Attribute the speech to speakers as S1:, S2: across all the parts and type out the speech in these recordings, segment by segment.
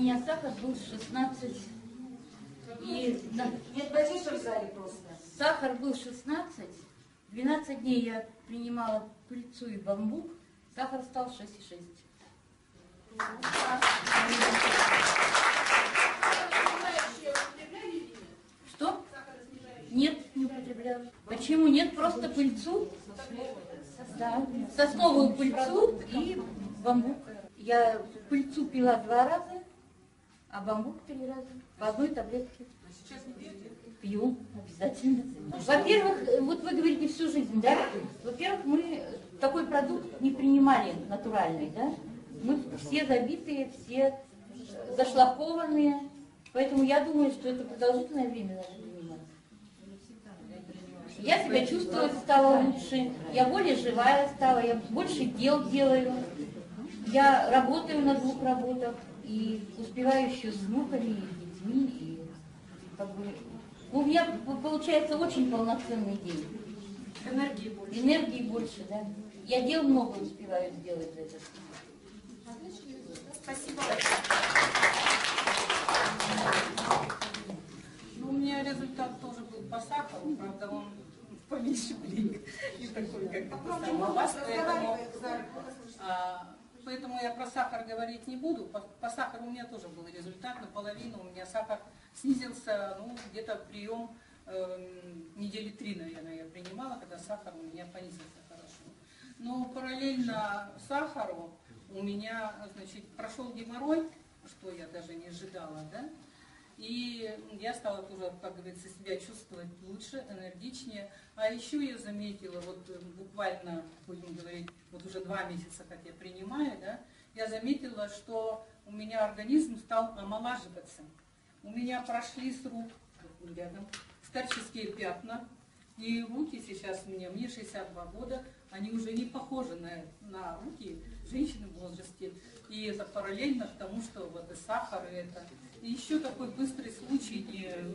S1: меня сахар был 16. И
S2: Нет батюшек в зале просто.
S1: сахар был 16. 12 дней я принимала пыльцу и бамбук. Сахар стал 6,6. Что? Нет, не употребляю. Почему нет? Просто пыльцу. Да. Сосновую пыльцу и бамбук. Я пыльцу пила 2 раза, а бамбук 3 раза. По одной таблетке. Пью обязательно. Во-первых, вот вы говорите всю жизнь, да? Во-первых, мы такой продукт не принимали натуральный, да? Мы все забитые, все зашлакованные. Поэтому я думаю, что это продолжительное время надо принимать. Я себя чувствовать стала лучше, я более живая стала, я больше дел делаю. Я работаю на 2 работах и успеваю еще с внуками, и с детьми, и как бы... У меня получается очень полноценный день.
S2: Энергии больше.
S1: Энергии больше, да. Я дел много успеваю сделать за это.
S2: Спасибо.
S3: Ну, у меня результат тоже был по сахару, правда, он поменьше блин, не такой, как у вас, поэтому я про сахар говорить не буду. По сахару у меня тоже был результат, наполовину у меня сахар снизился, ну, где-то прием недели 3, наверное, я принимала, когда сахар у меня понизился хорошо. Но параллельно сахару у меня, значит, прошел геморрой, что я даже не ожидала, да, и я стала тоже, как говорится, себя чувствовать лучше, энергичнее. А еще я заметила, вот буквально, будем говорить, вот уже 2 месяца, как я принимаю, да, я заметила, что у меня организм стал омолаживаться. У меня прошли с рук, рядом, старческие пятна, и руки сейчас мне 62 года, они уже не похожи на руки женщины в возрасте. И это параллельно к тому, что вот и сахар, и это. И еще такой быстрый случай,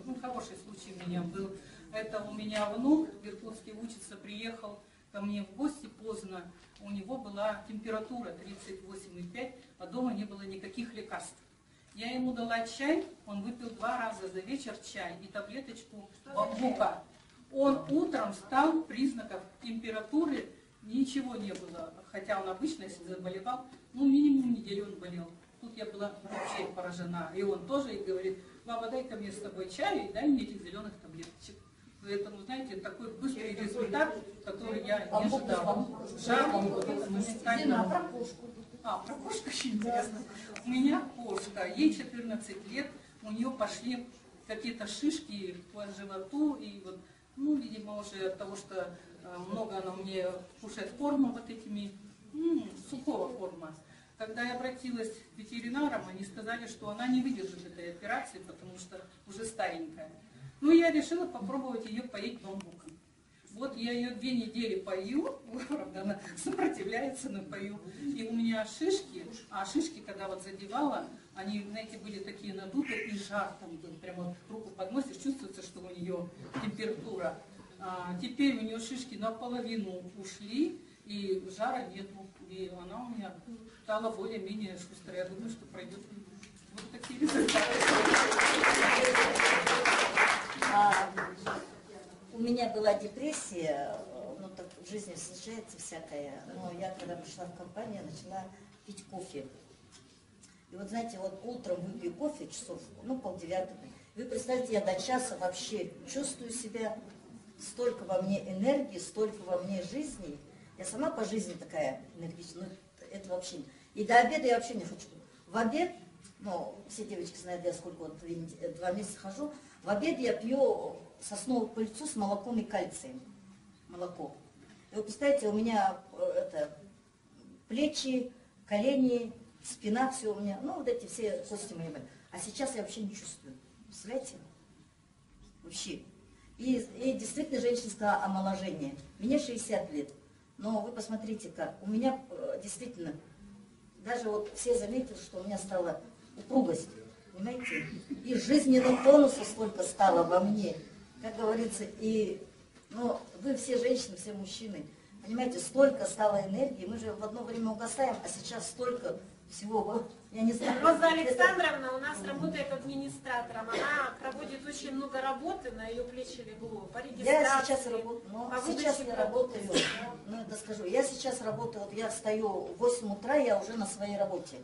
S3: ну, хороший случай у меня был. Это у меня внук в Иркутске учится, приехал ко мне в гости поздно. У него была температура 38,5, а дома не было никаких лекарств. Я ему дала чай, он выпил 2 раза за вечер чай и таблеточку бамбука. Он утром встал, признаков температуры ничего не было, хотя он обычно, если заболевал, ну минимум неделю он болел. Тут я была вообще поражена. И он тоже и говорит: баба, дай-ка мне с тобой чаю и дай мне этих зеленых таблеточек. Поэтому, знаете, такой быстрый результат, который я не ожидала. Жар моментально. Про кошку очень интересно. У меня кошка, ей 14 лет, у нее пошли какие-то шишки по животу, и вот, ну, видимо, уже от того, что много она мне кушает корма вот этими, сухого корма. Когда я обратилась к ветеринарам, они сказали, что она не выдержит этой операции, потому что уже старенькая. Ну, я решила попробовать ее поить бамбуком. Вот я ее 2 недели пою, правда, она сопротивляется, но пою. И у меня шишки, а шишки, когда вот задевала, они, знаете, были такие надутые, и жар там был, прямо руку подносишь, чувствуется, что у нее температура. Теперь у нее шишки наполовину ушли, и жара нету, и она у меня стала более-менее шустрая. Я думаю, что пройдет вот такие результаты.
S4: У меня была депрессия, ну так в жизни случается всякое, но я когда пришла в компанию, начала пить кофе. И вот знаете, вот утром выпью кофе часов, ну 8:30. Вы представьте, я до часа вообще чувствую себя, столько во мне энергии, столько во мне жизни. Я сама по жизни такая энергичная, ну, это вообще... И до обеда я вообще не хочу. В обед, ну, все девочки знают, я сколько, вот 2 месяца хожу, в обед я пью сосновую пыльцу с молоком и кальцием. Молоко. И вы представляете, у меня это, плечи, колени, спина, все у меня, ну, вот эти все кости мои были. А сейчас я вообще не чувствую. Представляете? Вообще. И действительно женщина сказала омоложение. Мне 60 лет. Но вы посмотрите как. У меня действительно, даже вот все заметили, что у меня стала упругость. Понимаете? И жизненного тонуса столько стало во мне. Как говорится, и ну, вы все женщины, все мужчины. Понимаете, столько стало энергии. Мы же в одно время угасаем, а сейчас столько всего, я не знаю.
S5: Роза Александровна у нас работает администратором. Она проводит очень много работы, на ее плечи легло. По регистрации,
S4: Я сейчас работаю,
S5: по выдаче
S4: сейчас я работаю, ну это скажу, я сейчас работаю, вот я встаю в 8 утра, я уже на своей работе.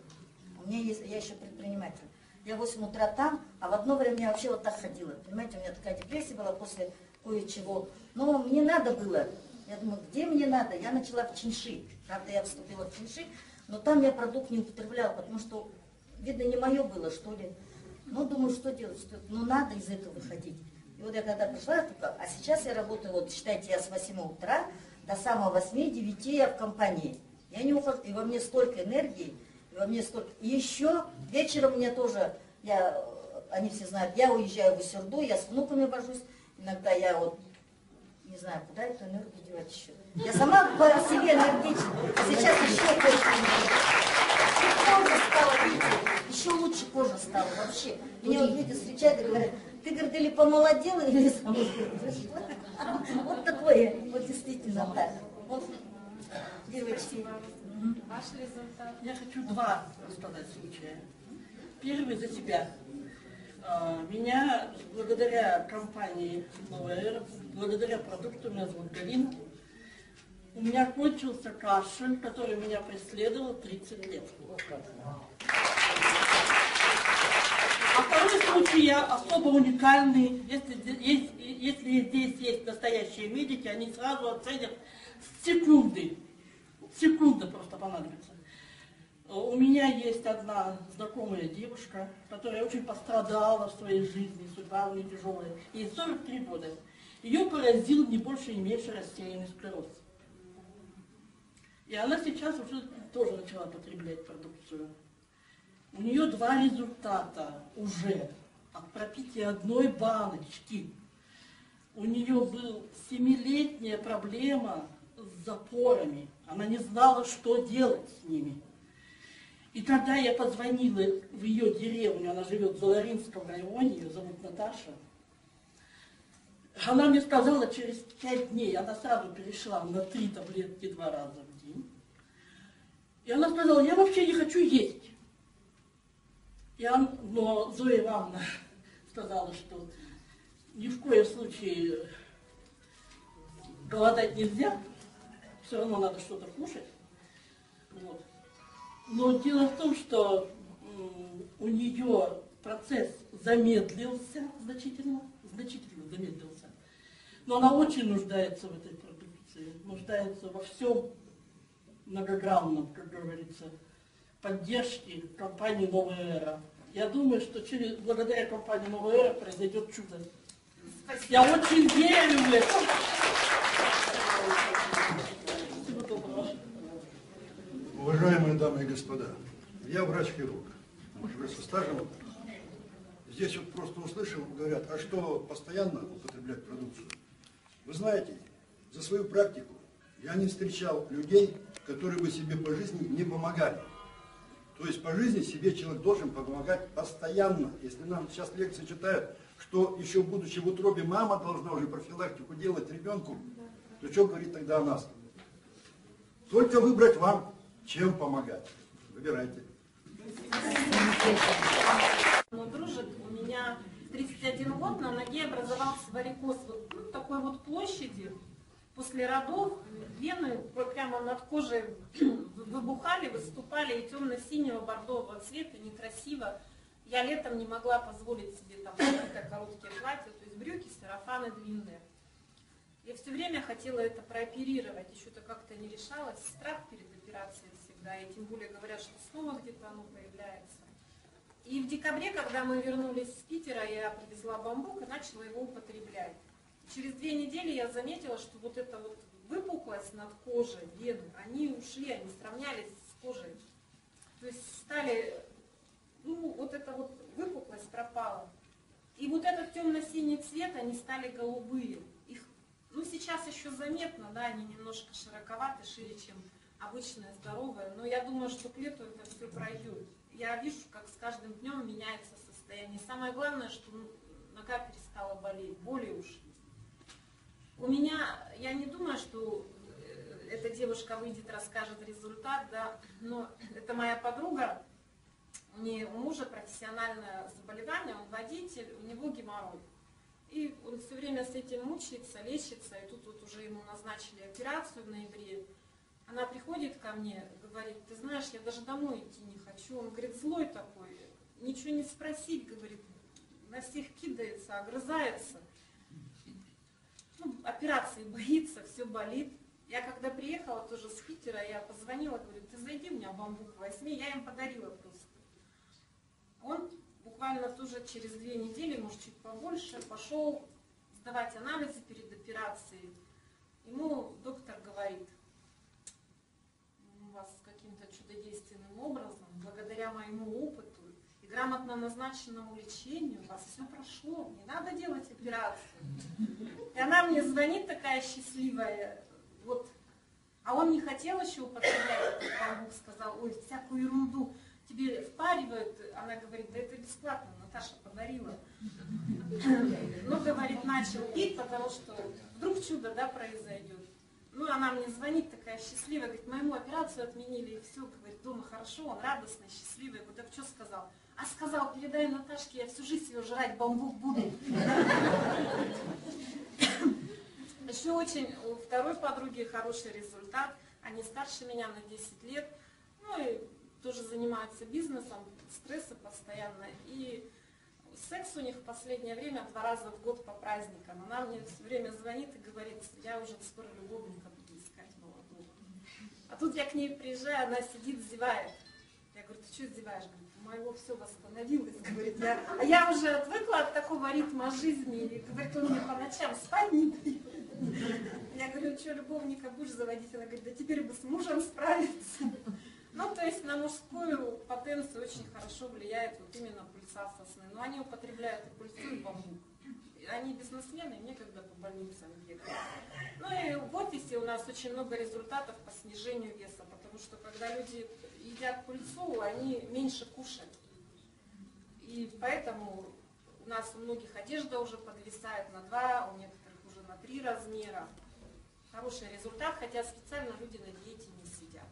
S4: У меня есть, я еще предприниматель. Я в 8 утра там, а в одно время я вообще вот так ходила. Понимаете, у меня такая депрессия была после кое-чего. Но мне надо было. Я думаю, где мне надо? Я начала в Чинши. Правда, я вступила в Чинши, но там я продукт не употребляла, потому что, видно, не мое было, что ли. Ну, думаю, что делать? Ну, надо из этого выходить. И вот я когда пришла, я только, а сейчас я работаю, вот считайте, я с 8 утра до самого 8-9 я в компании. Я не ухожу, и во мне столько энергии, и во мне столько... И еще вечером мне тоже, они все знают, я уезжаю в Усерду, я с внуками вожусь, иногда я вот, не знаю, куда эту энергию девать еще. Я сама по себе энергична, а сейчас еще больше кожа стала, видите, еще лучше кожа стала вообще. Меня вот люди встречают и говорят, ты, говорит, или помолодела, или замуж вышла. Вот такое, вот действительно так. Вот, девочки.
S5: Ваш результат.
S6: Я хочу два рассказать случая. Первый за себя. Меня благодаря компании «Новая эра», благодаря продукту, меня зовут Галина, у меня кончился кашель, который меня преследовал 30 лет. А второй случай я особо уникальный. Если здесь есть настоящие медики, они сразу оценят секунды. Секунда просто понадобится. У меня есть одна знакомая девушка, которая очень пострадала в своей жизни, судьба у нее тяжелая. Ей 43 года. Ее поразил не больше, не меньше рассеянный склероз. И она сейчас уже тоже начала потреблять продукцию. У нее 2 результата уже от пропития одной баночки. У нее была 7-летняя проблема с запорами. Она не знала, что делать с ними. И тогда я позвонила в ее деревню, она живет в Золаринском районе, ее зовут Наташа. Она мне сказала, через 5 дней, она сразу перешла на 3 таблетки 2 раза в день. И она сказала, я вообще не хочу есть. Но Зоя Ивановна сказала, что ни в коем случае голодать нельзя, все равно надо что-то кушать. Вот. Но дело в том, что у нее процесс замедлился значительно замедлился. Но она очень нуждается в этой продукции, нуждается во всем многогранном, как говорится, поддержки компании «Новая эра». Я думаю, что благодаря компании «Новая эра» произойдет чудо.
S5: Спасибо.
S6: Я очень верю в это. Всего доброго.
S7: Уважаемые дамы и господа, я врач-хирург, уже со стажем. Здесь вот просто услышал, говорят, а что постоянно употреблять продукцию? Вы знаете, за свою практику я не встречал людей, которые бы себе по жизни не помогали. То есть по жизни себе человек должен помогать постоянно. Если нам сейчас лекции читают, что еще будучи в утробе мама должна уже профилактику делать ребенку, то что говорит тогда о нас? Только выбрать вам, чем помогать. Выбирайте.
S5: Но дружит, у меня 31 год, на ноге образовался варикоз вот такой вот площади. После родов вены прямо над кожей выбухали, выступали, и темно-синего бордового цвета, некрасиво. Я летом не могла позволить себе там короткие платья, то есть брюки, сарафаны длинные. Я все время хотела это прооперировать, еще-то как-то не решалась. Страх перед операцией всегда, и тем более говорят, что снова где-то оно появляется. И в декабре, когда мы вернулись с Питера, я привезла бамбук и начала его употреблять. Через 2 недели я заметила, что вот эта вот выпуклость над кожей, вены, они ушли, они сравнялись с кожей. То есть стали, вот эта вот выпуклость пропала. И вот этот темно-синий цвет, они стали голубые. Их, сейчас еще заметно, да, они немножко широковаты, шире, чем обычная здоровая. Но я думаю, что к лету это все пройдет. Я вижу, как с каждым днем меняется состояние. Самое главное, что нога перестала болеть, боли ушли. У меня, я не думаю, что эта девушка выйдет, расскажет результат, да, но это моя подруга, у мужа профессиональное заболевание, он водитель, у него геморрой. И он все время с этим мучается, лечится, и тут вот уже ему назначили операцию в ноябре. Она приходит ко мне, говорит, ты знаешь, я даже домой идти не хочу. Он говорит, злой такой, ничего не спросить, говорит, на всех кидается, огрызается. Ну, операции боится, все болит. Я когда приехала тоже с Питера, я позвонила, говорю, ты зайди, у меня бамбук возьми, я им подарила просто. Он буквально тоже через 2 недели, может чуть побольше, пошел сдавать анализы перед операцией. Ему доктор говорит, у вас каким-то чудодейственным образом, благодаря моему опыту и грамотно назначенному лечению, у вас все прошло, не надо делать операцию. И она мне звонит такая счастливая, вот, а он не хотел еще употреблять этот бамбук, сказал, ой, всякую ерунду тебе впаривают. Она говорит, да это бесплатно, Наташа подарила. Ну, говорит, начал пить, потому что вдруг чудо, да, произойдет. Ну, она мне звонит, такая счастливая, говорит, моему операцию отменили, и все, говорит, дома хорошо, он радостный, счастливый. Я говорю, так что сказал? А сказал, передай Наташке, я всю жизнь ее жрать бамбук буду. Еще очень у второй подруги хороший результат. Они старше меня на 10 лет. Ну и тоже занимаются бизнесом, стрессы постоянно. И секс у них в последнее время 2 раза в год по праздникам. Она мне все время звонит и говорит, я уже скоро любовника буду искать молодого. А тут я к ней приезжаю, она сидит, зевает. Я говорю, ты что зеваешь? Говорит, у моего все восстановилось. Говорит, а я уже отвыкла от такого ритма жизни. И говорит, он мне по ночам спать не дает. Я говорю, что, любовника будешь заводить? Она говорит, да теперь бы с мужем справиться. Ну, то есть на мужскую потенцию очень хорошо влияет вот именно пыльца сосны. Но они употребляют и пыльцу, и бамбук. Они бизнесмены, некогда по больницам бегать. Ну и в офисе у нас очень много результатов по снижению веса, потому что когда люди едят пыльцу, они меньше кушают. И поэтому у нас у многих одежда уже подвисает на 2, у некоторых уже на 3 размера. Хороший результат, хотя специально люди на диете не сидят.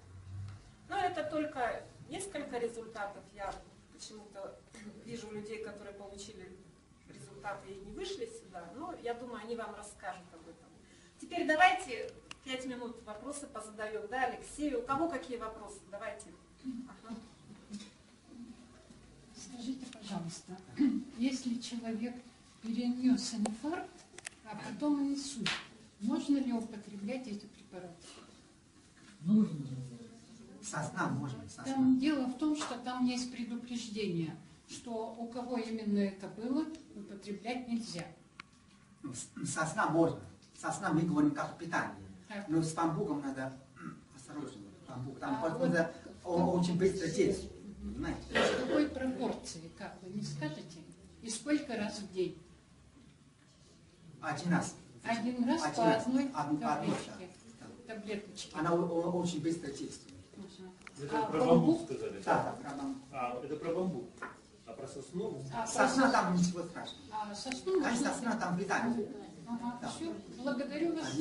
S5: Но это только несколько результатов. Я почему-то вижу людей, которые получили результаты и не вышли сюда. Но я думаю, они вам расскажут об этом. Теперь давайте 5 минут вопросы позадаем. Да, Алексей, у кого какие вопросы? Давайте. Ага.
S8: Скажите, пожалуйста, если человек перенес инфаркт, а потом инсульт, можно ли употреблять эти препараты?
S9: Нужно. Сосна можно. Сосна.
S8: Там дело в том, что там есть предупреждение, что у кого именно это было, употреблять нельзя.
S9: Сосна можно. Сосна мы говорим как питание.
S8: Так.
S9: Но с бамбуком надо осторожно. Бамбук. Там
S8: вот
S9: очень быстро действует. Понимаете?
S8: В какой пропорции, как вы не скажете? И сколько раз в день?
S9: 1 раз.
S8: 1 раз
S9: Один
S8: по
S9: раз.
S8: одной
S9: Да.
S8: таблеточке.
S9: Она очень быстро действует.
S10: Это
S8: А
S10: про
S8: бамбук?
S10: бамбук сказали?
S9: Да, про бамбук.
S10: А, это про бамбук. А про сосну?
S9: Сосна там ничего страшного.
S8: А сосну
S9: А
S8: можно...
S9: сосна там питание.
S8: Ага,
S9: Да.
S8: все, благодарю вас.